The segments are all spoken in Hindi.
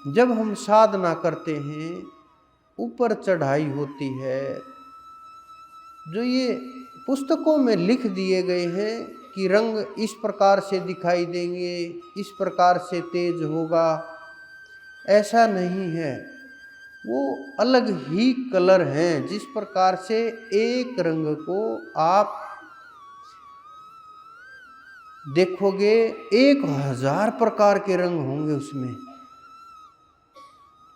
जब हम साधना करते हैं, ऊपर चढ़ाई होती है, जो ये पुस्तकों में लिख दिए गए हैं कि रंग इस प्रकार से दिखाई देंगे, इस प्रकार से तेज होगा, ऐसा नहीं है। वो अलग ही कलर हैं। जिस प्रकार से एक रंग को आप देखोगे, 1000 प्रकार के रंग होंगे, उसमें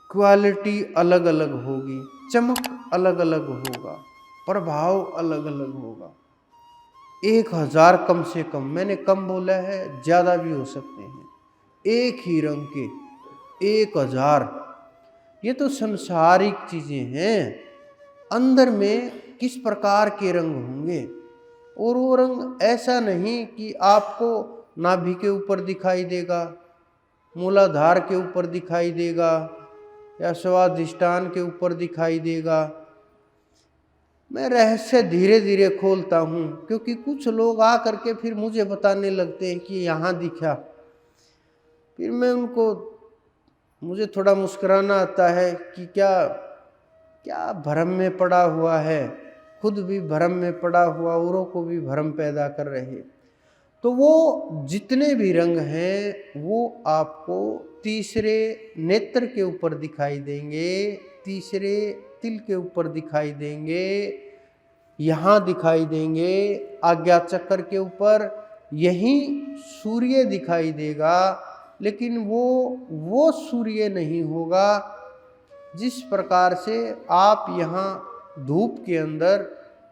क्वालिटी अलग अलग होगी, चमक अलग अलग होगा, प्रभाव अलग अलग होगा। 1000 कम से कम, मैंने कम बोला है, ज़्यादा भी हो सकते हैं। एक ही रंग के 1000, ये तो संसारिक चीज़ें हैं। अंदर में किस प्रकार के रंग होंगे, और वो रंग ऐसा नहीं कि आपको नाभि के ऊपर दिखाई देगा, मूलाधार के ऊपर दिखाई देगा, या स्वाधिष्ठान के ऊपर दिखाई देगा। मैं रहस्य धीरे धीरे खोलता हूँ, क्योंकि कुछ लोग आ करके फिर मुझे बताने लगते हैं कि यहाँ दिखा। फिर मैं उनको, मुझे थोड़ा मुस्कुराना आता है कि क्या भ्रम में पड़ा हुआ है, खुद भी भ्रम में पड़ा हुआ, औरों को भी भ्रम पैदा कर रहे। तो वो जितने भी रंग हैं वो आपको तीसरे नेत्र के ऊपर दिखाई देंगे, तीसरे तिल के ऊपर दिखाई देंगे, यहाँ दिखाई देंगे, आज्ञा चक्र के ऊपर, यहीं सूर्य दिखाई देगा। लेकिन वो सूर्य नहीं होगा जिस प्रकार से आप यहाँ धूप के अंदर,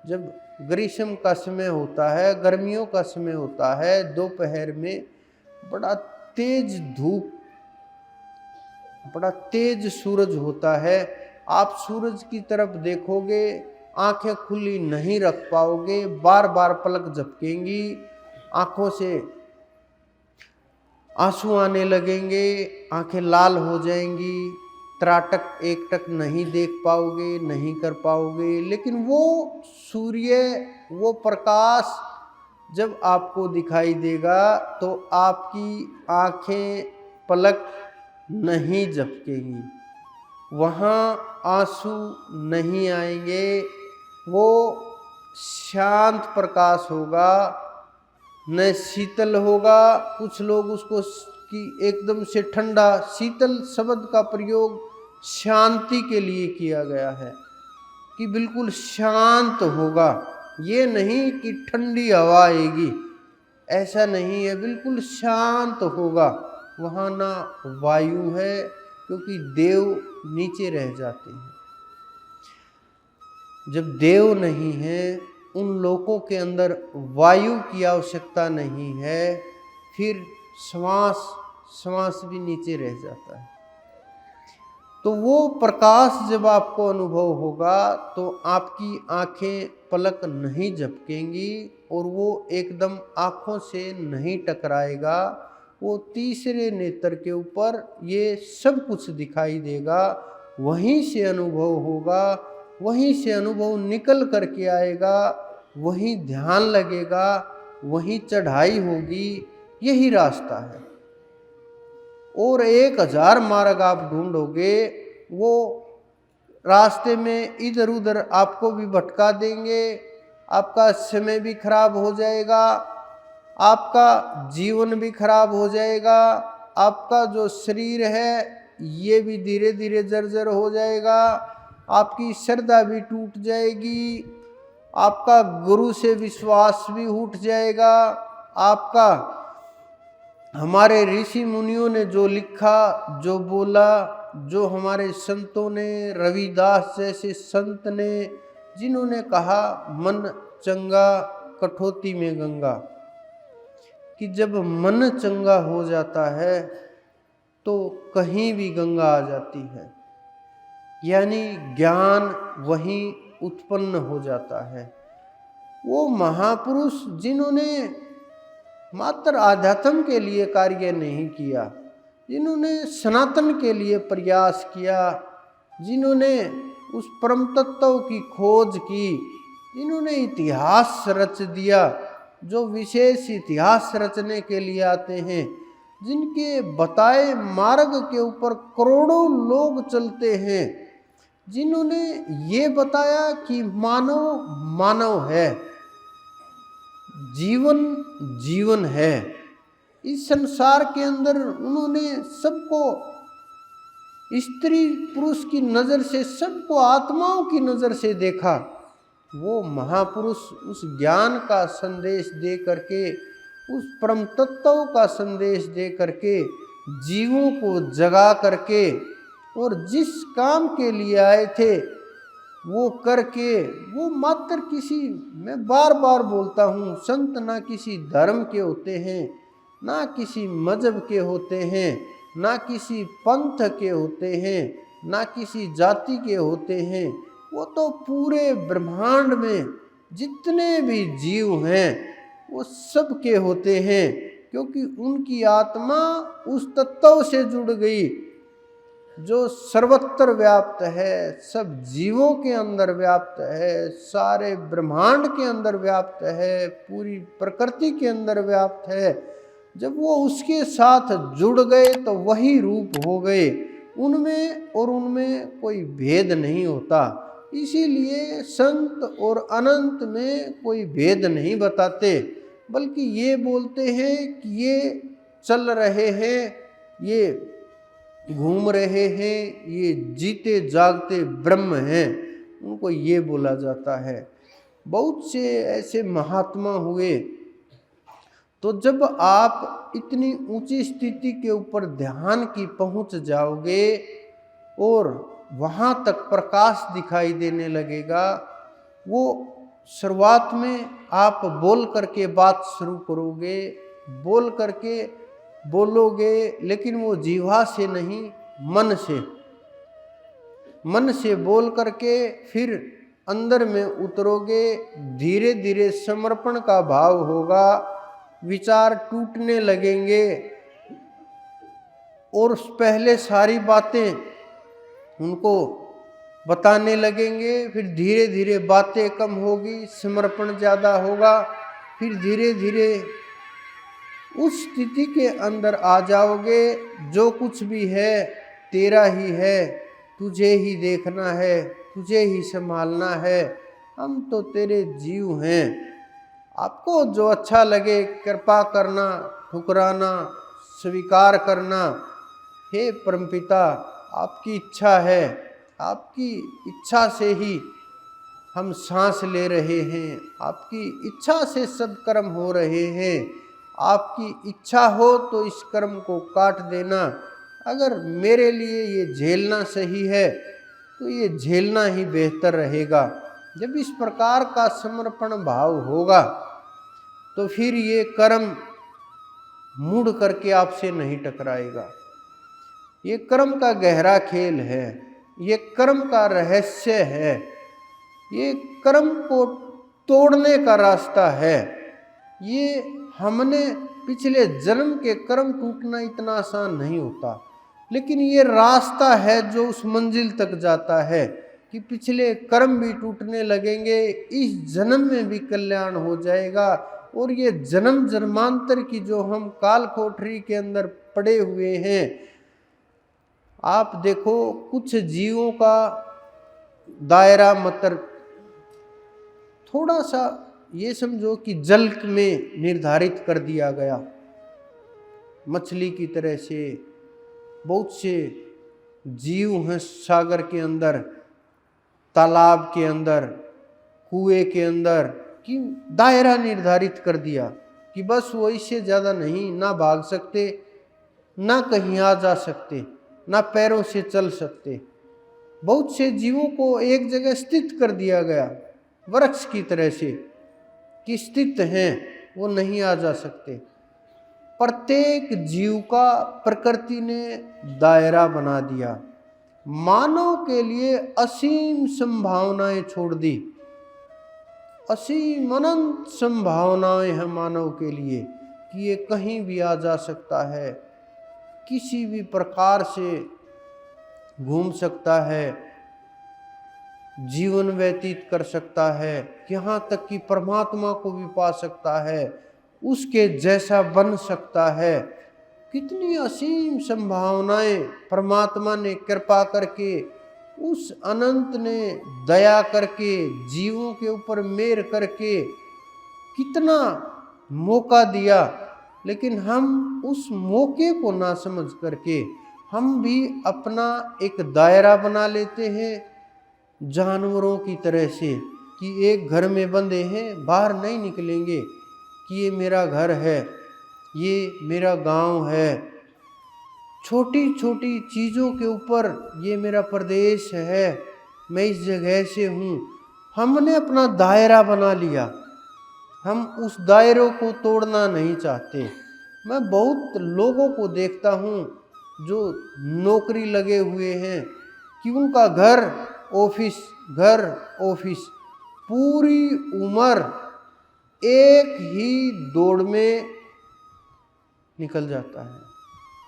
जब ग्रीष्म का समय होता है, गर्मियों का समय होता है, दोपहर में बड़ा तेज धूप, बड़ा तेज सूरज होता है, आप सूरज की तरफ देखोगे, आंखें खुली नहीं रख पाओगे, बार बार पलक झपकेंगी, आंखों से आंसू आने लगेंगे, आंखें लाल हो जाएंगी, त्राटक एकटक नहीं देख पाओगे, नहीं कर पाओगे। लेकिन वो सूर्य, वो प्रकाश जब आपको दिखाई देगा तो आपकी आंखें पलक नहीं झपकेंगी, वहाँ आंसू नहीं आएंगे, वो शांत प्रकाश होगा, न शीतल होगा। कुछ लोग उसको कि एकदम से ठंडा, शीतल शब्द का प्रयोग शांति के लिए किया गया है, कि बिल्कुल शांत होगा। ये नहीं कि ठंडी हवा आएगी, ऐसा नहीं है, बिल्कुल शांत होगा। वहाँ ना वायु है, क्योंकि देव नीचे रह जाते हैं। जब देव नहीं है, उन लोगों के अंदर वायु की आवश्यकता नहीं है, फिर श्वास भी नीचे रह जाता है। तो वो प्रकाश जब आपको अनुभव होगा तो आपकी आंखें पलक नहीं झपकेंगी, और वो एकदम आँखों से नहीं टकराएगा। वो तीसरे नेत्र के ऊपर ये सब कुछ दिखाई देगा, वहीं से अनुभव होगा, वहीं से अनुभव निकल करके आएगा, वहीं ध्यान लगेगा, वहीं चढ़ाई होगी। यही रास्ता है। और 1000 मार्ग आप ढूंढोगे, वो रास्ते में इधर उधर आपको भी भटका देंगे, आपका समय भी खराब हो जाएगा, आपका जीवन भी खराब हो जाएगा, आपका जो शरीर है ये भी धीरे धीरे जर्जर हो जाएगा, आपकी श्रद्धा भी टूट जाएगी, आपका गुरु से विश्वास भी उठ जाएगा, आपका हमारे ऋषि मुनियों ने जो लिखा, जो बोला, जो हमारे संतों ने, रविदास जैसे संत ने, जिन्होंने कहा मन चंगा कठौती में गंगा, कि जब मन चंगा हो जाता है तो कहीं भी गंगा आ जाती है, यानी ज्ञान वहीं उत्पन्न हो जाता है। वो महापुरुष जिन्होंने मात्र आध्यात्म के लिए कार्य नहीं किया, जिन्होंने सनातन के लिए प्रयास किया, जिन्होंने उस परम तत्व की खोज की, जिन्होंने इतिहास रच दिया, जो विशेष इतिहास रचने के लिए आते हैं, जिनके बताए मार्ग के ऊपर करोड़ों लोग चलते हैं, जिन्होंने ये बताया कि मानव मानव है, जीवन जीवन है। इस संसार के अंदर उन्होंने सबको स्त्री पुरुष की नज़र से, सबको आत्माओं की नज़र से देखा। वो महापुरुष उस ज्ञान का संदेश दे करके, उस परम तत्व का संदेश दे करके, जीवों को जगा करके, और जिस काम के लिए आए थे वो करके, वो मात्र किसी, मैं बार बार बोलता हूँ, संत ना किसी धर्म के होते हैं, ना किसी मजहब के होते हैं, ना किसी पंथ के होते हैं, ना किसी जाति के होते हैं। वो तो पूरे ब्रह्मांड में जितने भी जीव हैं वो सब के होते हैं, क्योंकि उनकी आत्मा उस तत्व से जुड़ गई जो सर्वत्र व्याप्त है, सब जीवों के अंदर व्याप्त है, सारे ब्रह्मांड के अंदर व्याप्त है, पूरी प्रकृति के अंदर व्याप्त है। जब वो उसके साथ जुड़ गए तो वही रूप हो गए। उनमें और उनमें कोई भेद नहीं होता। इसीलिए संत और अनंत में कोई भेद नहीं बताते, बल्कि ये बोलते हैं कि ये चल रहे हैं, ये घूम रहे हैं, ये जीते जागते ब्रह्म हैं, उनको ये बोला जाता है। बहुत से ऐसे महात्मा हुए। तो जब आप इतनी ऊंची स्थिति के ऊपर ध्यान की पहुंच जाओगे और वहाँ तक प्रकाश दिखाई देने लगेगा, वो शुरुआत में आप बोल करके बात शुरू करोगे, बोल करके बोलोगे, लेकिन वो जीवा से नहीं, मन से बोल करके फिर अंदर में उतरोगे। धीरे धीरे समर्पण का भाव होगा, विचार टूटने लगेंगे और पहले सारी बातें उनको बताने लगेंगे। फिर धीरे धीरे बातें कम होगी, समर्पण ज़्यादा होगा। फिर धीरे धीरे उस स्थिति के अंदर आ जाओगे, जो कुछ भी है तेरा ही है, तुझे ही देखना है, तुझे ही संभालना है, हम तो तेरे जीव हैं। आपको जो अच्छा लगे कृपा करना, ठुकराना, स्वीकार करना। हे परमपिता, आपकी इच्छा है, आपकी इच्छा से ही हम सांस ले रहे हैं, आपकी इच्छा से सब कर्म हो रहे हैं। आपकी इच्छा हो तो इस कर्म को काट देना। अगर मेरे लिए ये झेलना सही है तो ये झेलना ही बेहतर रहेगा। जब इस प्रकार का समर्पण भाव होगा तो फिर ये कर्म मुड़ करके आपसे नहीं टकराएगा। ये कर्म का गहरा खेल है, ये कर्म का रहस्य है, ये कर्म को तोड़ने का रास्ता है। ये हमने पिछले जन्म के कर्म टूटना इतना आसान नहीं होता, लेकिन ये रास्ता है जो उस मंजिल तक जाता है कि पिछले कर्म भी टूटने लगेंगे, इस जन्म में भी कल्याण हो जाएगा। और ये जन्म जन्मांतर की जो हम काल कोठरी के अंदर पड़े हुए हैं, आप देखो कुछ जीवों का दायरा मतलब थोड़ा सा ये समझो कि जल में निर्धारित कर दिया गया। मछली की तरह से बहुत से जीव हैं सागर के अंदर, तालाब के अंदर, कुएं के अंदर, कि दायरा निर्धारित कर दिया कि बस वो इससे ज़्यादा नहीं, ना भाग सकते, ना कहीं आ जा सकते, ना पैरों से चल सकते। बहुत से जीवों को एक जगह स्थित कर दिया गया, वृक्ष की तरह से कि स्थित हैं, वो नहीं आ जा सकते। प्रत्येक जीव का प्रकृति ने दायरा बना दिया। मानव के लिए असीम संभावनाएं छोड़ दी, असीम अनंत संभावनाएं हैं मानव के लिए कि ये कहीं भी आ जा सकता है, किसी भी प्रकार से घूम सकता है, जीवन व्यतीत कर सकता है, यहाँ तक कि परमात्मा को भी पा सकता है, उसके जैसा बन सकता है। कितनी असीम संभावनाएं परमात्मा ने कृपा करके, उस अनंत ने दया करके, जीवों के ऊपर मेहर करके कितना मौका दिया। लेकिन हम उस मौके को ना समझ करके हम भी अपना एक दायरा बना लेते हैं जानवरों की तरह से, कि एक घर में बंधे हैं, बाहर नहीं निकलेंगे, कि ये मेरा घर है, ये मेरा गांव है। छोटी छोटी चीज़ों के ऊपर ये मेरा प्रदेश है, मैं इस जगह से हूँ। हमने अपना दायरा बना लिया, हम उस दायरों को तोड़ना नहीं चाहते। मैं बहुत लोगों को देखता हूँ जो नौकरी लगे हुए हैं कि उनका घर ऑफिस, घर ऑफिस, पूरी उम्र एक ही दौड़ में निकल जाता है।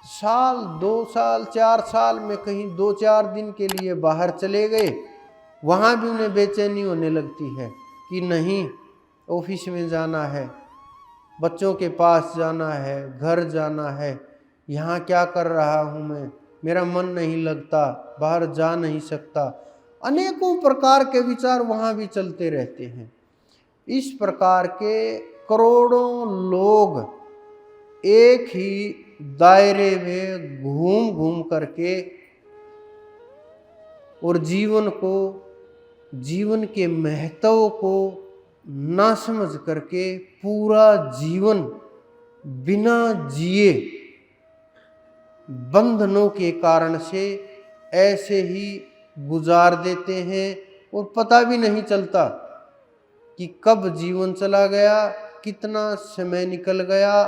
साल, 2 साल, 4 साल में कहीं 2-4 दिन के लिए बाहर चले गए, वहाँ भी उन्हें बेचैनी होने लगती है कि नहीं, ऑफिस में जाना है, बच्चों के पास जाना है, घर जाना है, यहाँ क्या कर रहा हूँ मैं, मेरा मन नहीं लगता, बाहर जा नहीं सकता। अनेकों प्रकार के विचार वहाँ भी चलते रहते हैं। इस प्रकार के करोड़ों लोग एक ही दायरे में घूम घूम करके और जीवन को, जीवन के महत्व को ना समझ करके पूरा जीवन बिना जिए बंधनों के कारण से ऐसे ही गुजार देते हैं और पता भी नहीं चलता कि कब जीवन चला गया, कितना समय निकल गया,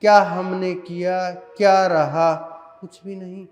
क्या हमने किया, क्या रहा, कुछ भी नहीं।